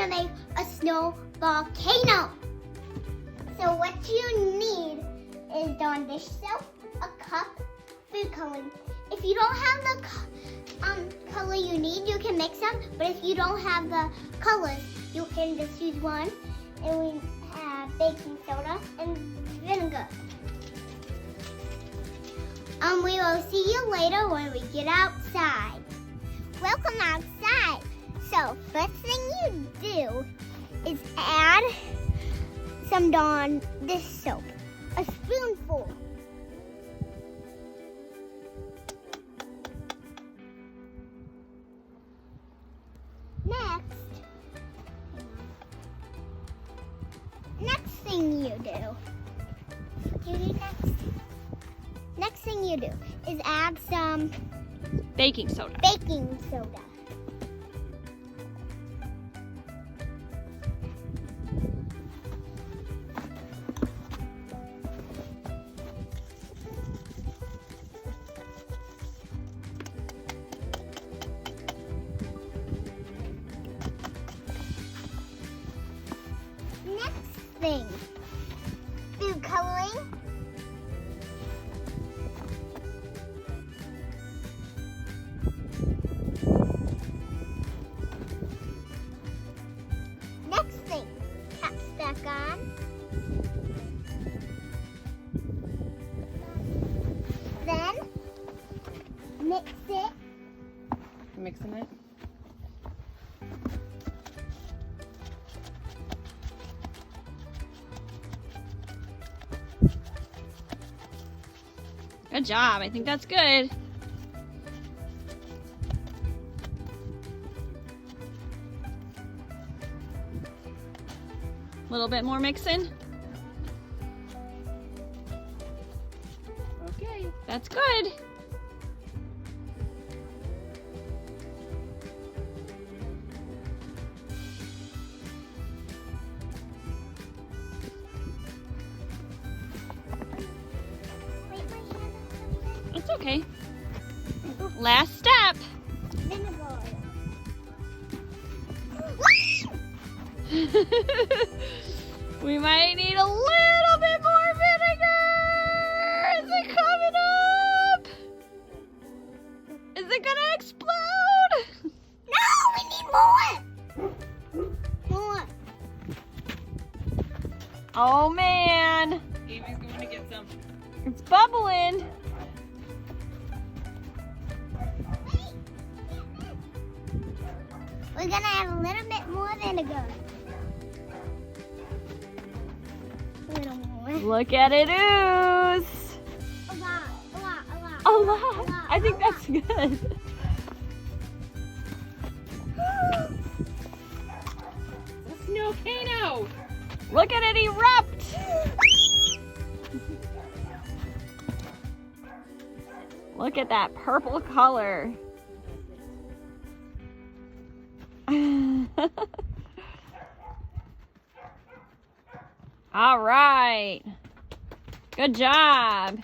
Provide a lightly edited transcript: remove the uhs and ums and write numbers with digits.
gonna make a snow volcano. So what you need is Dawn dish soap, a cup, food coloring. If you don't have the color you need, you can mix them. But if you don't have the colors, you can just use one. And we have baking soda and vinegar. We will see you later when we get outside. Welcome outside. So first thing you do is add some Dawn dish soap, a spoonful. Next thing you do. Next thing you do is add some baking soda. Baking soda. Next thing, food coloring. Next thing, caps back on. Then mix it. Mixing it. Good job. I think that's good. A little bit more mixing. Okay, that's good. It's okay. Last step. Vinegar. We might need a little bit more vinegar. Is it coming up? Is it gonna explode? No, we need more. More. Oh man. Amy's going to get some. It's bubbling. We're gonna add a little bit more vinegar. A little more. Look at it ooze. A lot. A lot. I think that's good. A snowcano. Look at it erupt. Look at that purple color. All right. Good job.